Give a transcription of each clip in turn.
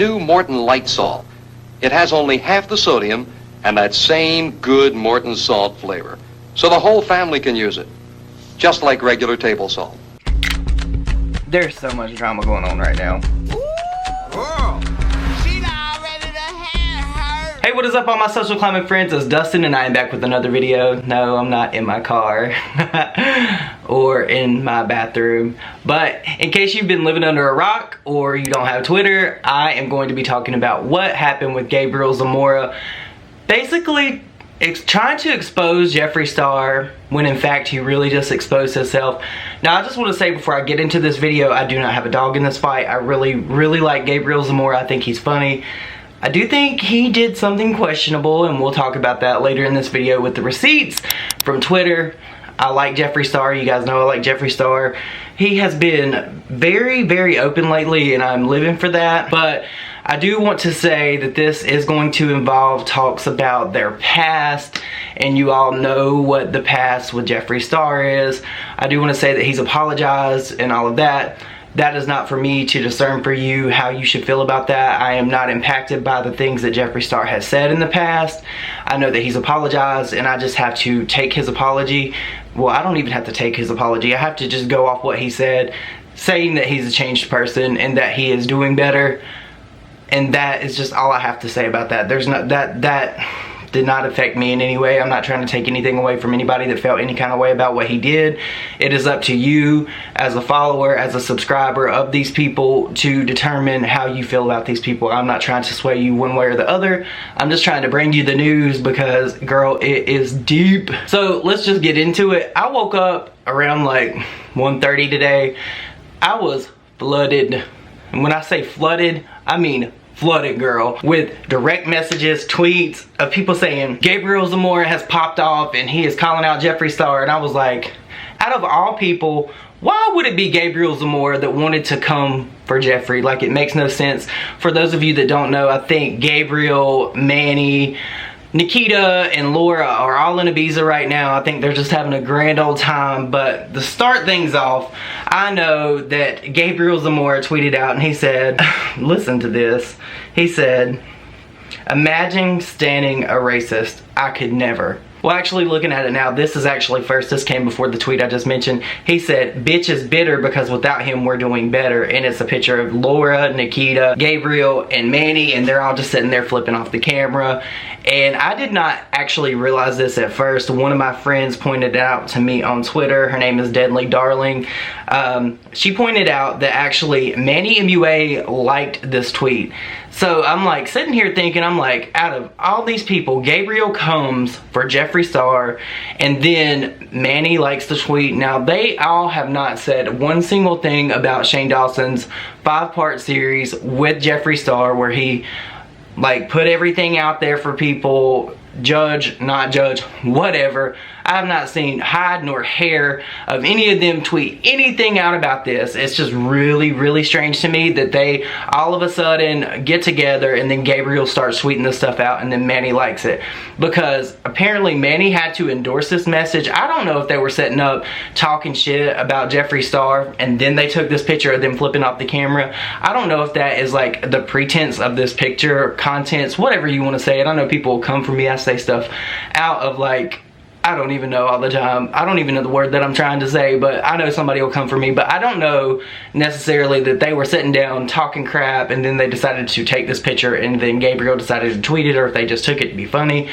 new Morton Light Salt. It has only half the sodium and that same good Morton salt flavor. So the whole family can use it, just like regular table salt. There's so much drama going on right now. Hey, what is up all my social climbing friends? It's Dustin and I am back with another video. No, I'm not in my car or in my bathroom. But in case you've been living under a rock or you don't have Twitter, I am going to be talking about what happened with Gabriel Zamora. Basically, trying to expose Jeffree Star when in fact he really just exposed himself. Now I just want to say before I get into this video, I do not have a dog in this fight. I really like Gabriel Zamora. I think he's funny. I do think he did something questionable, and we'll talk about that later in this video with the receipts from Twitter. I like Jeffree Star. You guys know I like Jeffree Star. He has been very open lately, and I'm living for that. But I do want to say that this is going to involve talks about their past, and you all know what the past with Jeffree Star is. I do want to say that he's apologized and all of that. That is not for me to discern for you how you should feel about that. I am not impacted by the things that Jeffree Star has said in the past. I know that he's apologized, and I just have to take his apology. Well, I don't even have to take his apology. I have to just go off what he said, saying that he's a changed person and that he is doing better. And that is just all I have to say about that. There's not that did not affect me in any way. I'm not trying to take anything away from anybody that felt any kind of way about what he did. It is up to you as a follower, as a subscriber of these people, to determine how you feel about these people. I'm not trying to sway you one way or the other. I'm just trying to bring you the news because, girl, it is deep. So let's just get into it. I woke up around like 1:30 today. I was flooded. And when I say flooded, I mean flooded, girl, with direct messages, tweets of people saying Gabriel Zamora has popped off and he is calling out Jeffree Star. And I was like, out of all people, why would it be Gabriel Zamora that wanted to come for Jeffree? Like, it makes no sense. For those of you that don't know, I think Gabriel, Manny, Nikita, and Laura are all in Ibiza right now. I think they're just having a grand old time. But to start things off, I know that Gabriel Zamora tweeted out and he said, listen to this. He said, imagine standing a racist. I could never. Well, actually, looking at it now, this is actually first. This came before the tweet I just mentioned. He said, bitch is bitter because without him, we're doing better. And it's a picture of Laura, Nikita, Gabriel, and Manny, and they're all just sitting there flipping off the camera. And I did not actually realize this at first. One of my friends pointed it out to me on Twitter. Her name is Deadly Darling. She pointed out that actually Manny Mua liked this tweet. So I'm like sitting here thinking, I'm like, out of all these people, Gabriel comes for Jeffree Star, and then Manny likes the tweet. Now, they all have not said one single thing about Shane Dawson's 5-part series with Jeffree Star, where he like put everything out there for people, judge, not judge, whatever. I have not seen hide nor hair of any of them tweet anything out about this. It's just really strange to me that they all of a sudden get together and then Gabriel starts tweeting this stuff out and then Manny likes it. Because apparently Manny had to endorse this message. I don't know if they were setting up talking shit about Jeffree Star and then they took this picture of them flipping off the camera. I don't know if that is like the pretense of this picture, contents, whatever you want to say it. I know people will come for me. I say stuff out of like, I don't even know all the time. I don't even know the word that I'm trying to say, but I know somebody will come for me. But I don't know necessarily that they were sitting down talking crap and then they decided to take this picture and then Gabriel decided to tweet it, or if they just took it to be funny.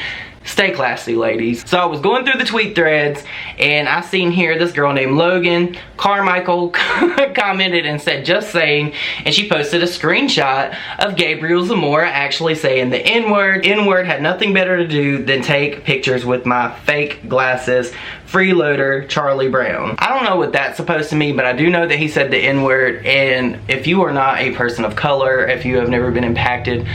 Stay classy, ladies. So I was going through the tweet threads and I seen here this girl named Logan Carmichael commented and said, just saying, and she posted a screenshot of Gabriel Zamora actually saying the N-word. N-word had nothing better to do than take pictures with my fake glasses. Freeloader Charlie Brown. I don't know what that's supposed to mean, but I do know that he said the N-word, and if you are not a person of color, if you have never been impacted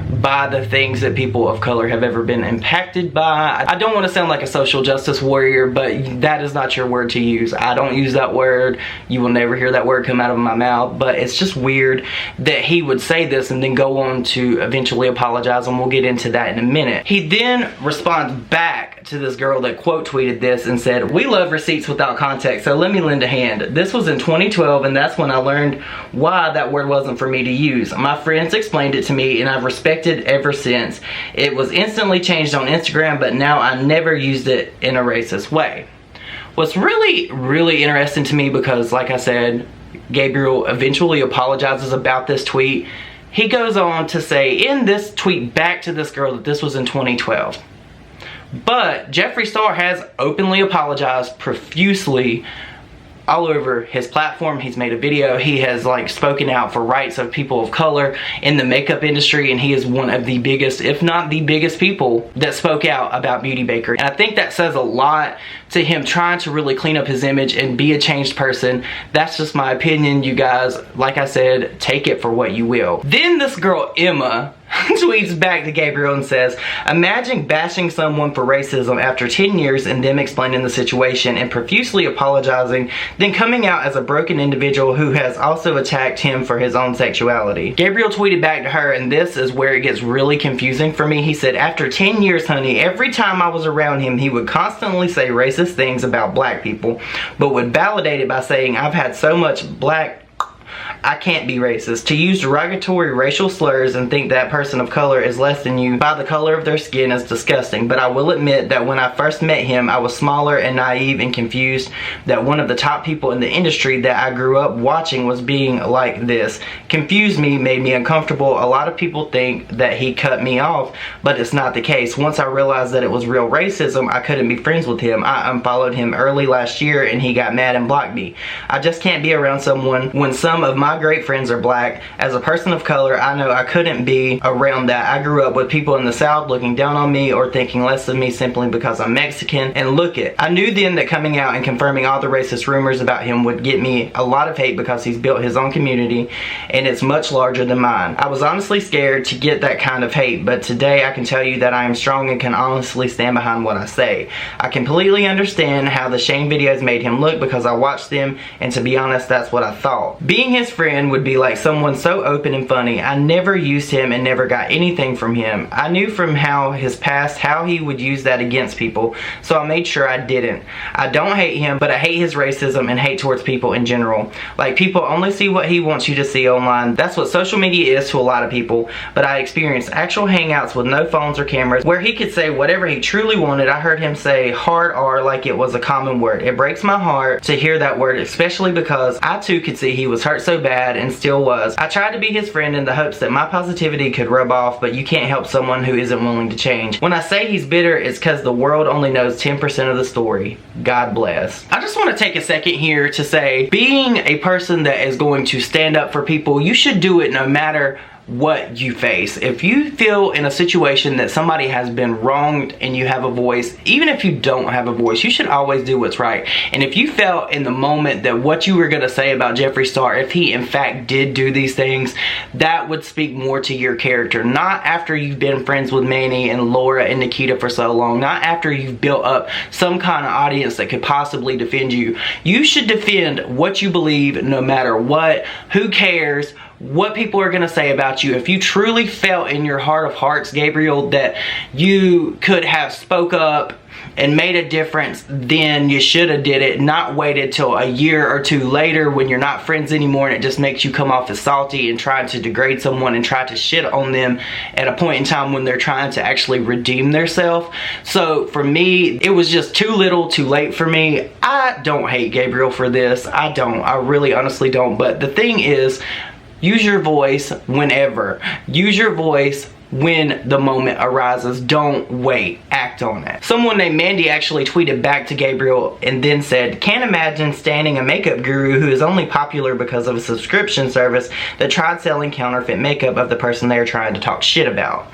by the things that people of color have ever been impacted by. I don't want to sound like a social justice warrior, but that is not your word to use. I don't use that word. You will never hear that word come out of my mouth, but it's just weird that he would say this and then go on to eventually apologize, and we'll get into that in a minute. He then responds back to this girl that quote tweeted this and said, "We love receipts without context, so let me lend a hand. This was in 2012, and that's when I learned why that word wasn't for me to use. My friends explained it to me, and I've respected ever since. It was instantly changed on Instagram, but now I never used it in a racist way." What's really interesting to me, because like I said, Gabriel eventually apologizes about this tweet. He goes on to say in this tweet back to this girl that this was in 2012. But Jeffree Star has openly apologized profusely all over his platform. He's made a video. He has like spoken out for rights of people of color in the makeup industry, and he is one of the biggest, if not the biggest people that spoke out about Beauty Baker. And I think that says a lot to him trying to really clean up his image and be a changed person. That's just my opinion, you guys. Like I said, take it for what you will. Then this girl Emma tweets back to Gabriel and says, "Imagine bashing someone for racism after 10 years and them explaining the situation and profusely apologizing, then coming out as a broken individual who has also attacked him for his own sexuality." Gabriel tweeted back to her, and this is where it gets really confusing for me. He said, "After 10 years, honey, every time I was around him, he would constantly say racist things about black people, but would validate it by saying, I've had so much black, I can't be racist. To use derogatory racial slurs and think that person of color is less than you by the color of their skin is disgusting. But I will admit that when I first met him, I was smaller and naive and confused that one of the top people in the industry that I grew up watching was being like this. Confused me, made me uncomfortable. A lot of people think that he cut me off, but it's not the case. Once I realized that it was real racism, I couldn't be friends with him. I unfollowed him early last year and he got mad and blocked me. I just can't be around someone when some of my great friends are black. As a person of color, I know I couldn't be around that. I grew up with people in the South looking down on me or thinking less of me simply because I'm Mexican. And look it, I knew then that coming out and confirming all the racist rumors about him would get me a lot of hate because he's built his own community and it's much larger than mine. I was honestly scared to get that kind of hate, but today I can tell you that I am strong and can honestly stand behind what I say. I completely understand how the shame videos made him look because I watched them, and to be honest, that's what I thought. Being his friend would be like someone so open and funny. I never used him and never got anything from him. I knew from how his past how he would use that against people, so I made sure I didn't. I don't hate him, but I hate his racism and hate towards people in general. Like, people only see what he wants you to see online. That's what social media is to a lot of people, but I experienced actual hangouts with no phones or cameras where he could say whatever he truly wanted. I heard him say hard R like it was a common word. It breaks my heart to hear that word, especially because I too could see he was hurt so bad and still was. I tried to be his friend in the hopes that my positivity could rub off, but you can't help someone who isn't willing to change. When I say he's bitter, it's because the world only knows 10% of the story. God bless. I just want to take a second here to say, being a person that is going to stand up for people, you should do it no matter what you face. If you feel in a situation that somebody has been wronged and you have a voice, even if you don't have a voice, you should always do what's right. And if you felt in the moment that what you were going to say about Jeffree Star, if he in fact did do these things, that would speak more to your character. Not after you've been friends with Manny and Laura and Nikita for so long. Not after you've built up some kind of audience that could possibly defend you. You should defend what you believe no matter what. Who cares what people are going to say about you? If you truly felt in your heart of hearts, Gabriel, that you could have spoke up and made a difference, then you should have did it, not waited till a year or two later when you're not friends anymore and it just makes you come off as salty and trying to degrade someone and try to shit on them at a point in time when they're trying to actually redeem themselves. So for me, it was just too little too late for me. I don't hate Gabriel for this. I don't. I really honestly don't. But the thing is, use your voice whenever. Use your voice when the moment arises. Don't wait. Act on it. Someone named Mandy actually tweeted back to Gabriel and then said, "Can't imagine standing a makeup guru who is only popular because of a subscription service that tried selling counterfeit makeup of the person they are trying to talk shit about."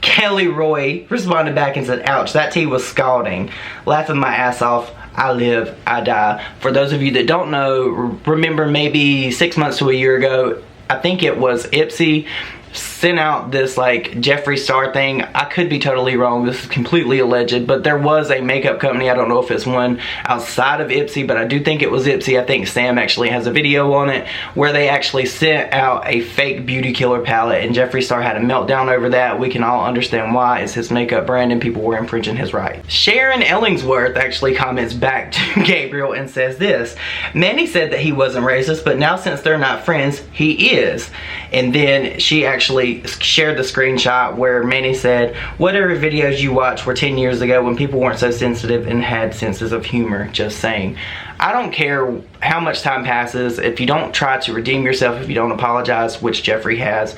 Kelly Roy responded back and said, "Ouch, that tea was scalding. Laughing my ass off. I live, I die." For those of you that don't know, remember maybe 6 months to a year ago, I think it was Ipsy sent out this like Jeffree Star thing. I could be totally wrong, this is completely alleged, but there was a makeup company, I don't know if it's one outside of Ipsy, but I do think it was Ipsy. I think Sam actually has a video on it where they actually sent out a fake beauty killer palette, and Jeffree Star had a meltdown over that. We can all understand why. It's his makeup brand and people were infringing his rights. Sharon Ellingsworth actually comments back to Gabriel and says this: Manny said that he wasn't racist, but now since they're not friends, he is. And then she actually shared the screenshot where Manny said, whatever videos you watched were 10 years ago when people weren't so sensitive and had senses of humor. Just saying. I don't care how much time passes. If you don't try to redeem yourself, if you don't apologize, which Jeffree has,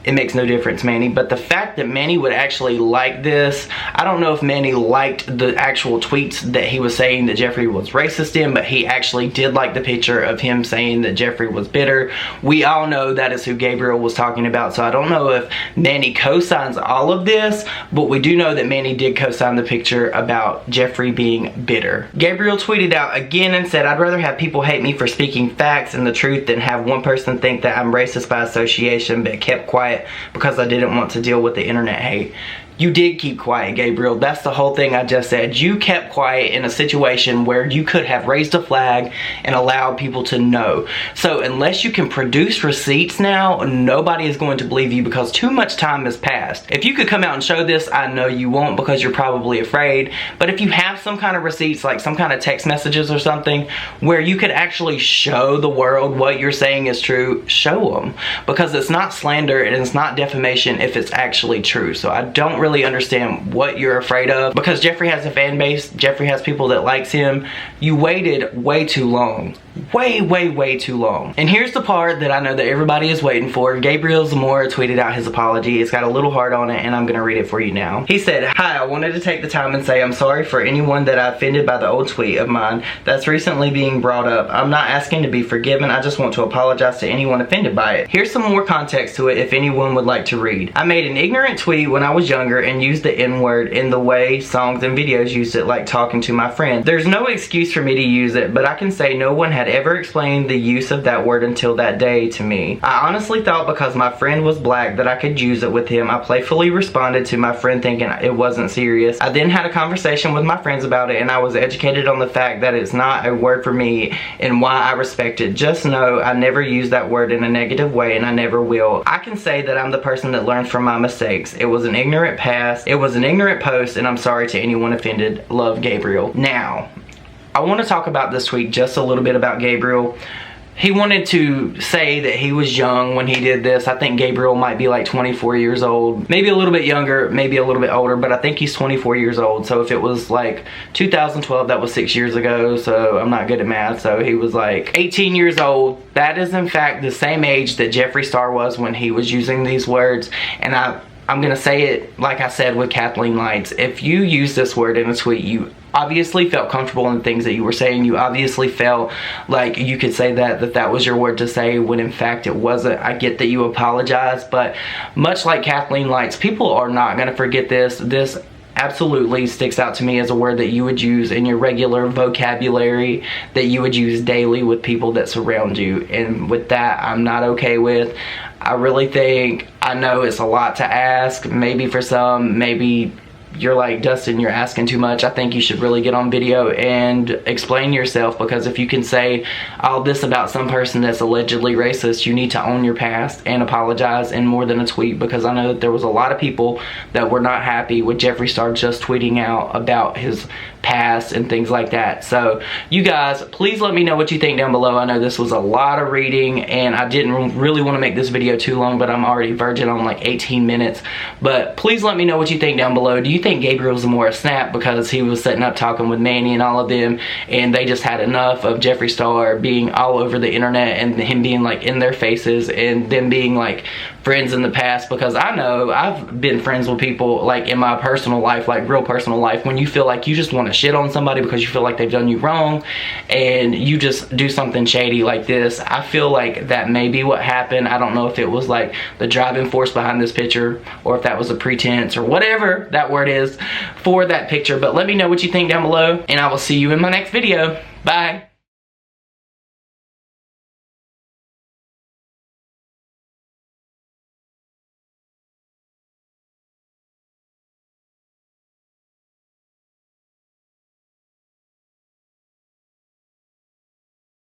it makes no difference, Manny. But the fact that Manny would actually like this, I don't know if Manny liked the actual tweets that he was saying that Jeffree was racist in, but he actually did like the picture of him saying that Jeffree was bitter. We all know that is who Gabriel was talking about, so I don't know if Manny co-signs all of this, but we do know that Manny did co-sign the picture about Jeffree being bitter. Gabriel tweeted out again and said, I'd rather have people hate me for speaking facts and the truth than have one person think that I'm racist by association, but kept quiet because I didn't want to deal with the internet hate. You did keep quiet, Gabriel. That's the whole thing I just said. You kept quiet in a situation where you could have raised a flag and allowed people to know. So unless you can produce receipts now, nobody is going to believe you because too much time has passed. If you could come out and show this, I know you won't because you're probably afraid. But if you have some kind of receipts, like some kind of text messages or something, where you could actually show the world what you're saying is true, show them. Because it's not slander and it's not defamation if it's actually true. So I don't really understand what you're afraid of, because Jeffree has a fan base. Jeffree has people that likes him. You waited way too long. Way too long. And here's the part that I know that everybody is waiting for. Gabriel Zamora tweeted out his apology. It's got a little heart on it and I'm gonna read it for you now. He said, hi, I wanted to take the time and say I'm sorry for anyone that I offended by the old tweet of mine that's recently being brought up. I'm not asking to be forgiven. I just want to apologize to anyone offended by it. Here's some more context to it if anyone would like to read. I made an ignorant tweet when I was younger and used the N-word in the way songs and videos used it, like talking to my friend. There's no excuse for me to use it, but I can say no one had ever explained the use of that word until that day to me. I honestly thought because my friend was black that I could use it with him. I playfully responded to my friend thinking it wasn't serious. I then had a conversation with my friends about it and I was educated on the fact that it's not a word for me and why I respect it. Just know I never use that word in a negative way and I never will. I can say that I'm the person that learns from my mistakes. It was an ignorant past. It was an ignorant post and I'm sorry to anyone offended. Love, Gabriel. Now, I want to talk about this tweet just a little bit about Gabriel. He wanted to say that he was young when he did this. I think Gabriel might be like 24 years old. Maybe a little bit younger, maybe a little bit older, but I think he's 24 years old. So if it was like 2012, that was 6 years ago. So I'm not good at math. So he was like 18 years old. That is in fact the same age that Jeffree Star was when he was using these words. And I'm gonna say it like I said with Kathleen Lights. If you use this word in a tweet, you obviously felt comfortable in the things that you were saying. You obviously felt like you could say that was your word to say when in fact it wasn't. I get that you apologize, but much like Kathleen Lights, people are not gonna forget this. This absolutely sticks out to me as a word that you would use in your regular vocabulary, that you would use daily with people that surround you. And with that, I'm not okay with. I really think, I know it's a lot to ask, maybe for some, maybe you're like, Dustin, you're asking too much. I think you should really get on video and explain yourself, because if you can say all this about some person that's allegedly racist, you need to own your past and apologize in more than a tweet, because I know that there was a lot of people that were not happy with Jeffree Star just tweeting out about his past and things like that. So you guys, please let me know what you think down below. I know this was a lot of reading and I didn't really want to make this video too long, but I'm already verging on like 18 minutes. But please let me know what you think down below. Do you think Gabriel Zamora snapped because he was sitting up talking with Manny and all of them and they just had enough of Jeffree Star being all over the internet and him being like in their faces and them being like friends in the past? Because I know I've been friends with people like in my personal life, like real personal life, when you feel like you just want to shit on somebody because you feel like they've done you wrong and you just do something shady like this. I feel like that may be what happened. I don't know if it was like the driving force behind this picture or if that was a pretense or whatever that word is for that picture. But let me know what you think down below and I will see you in my next video. Bye.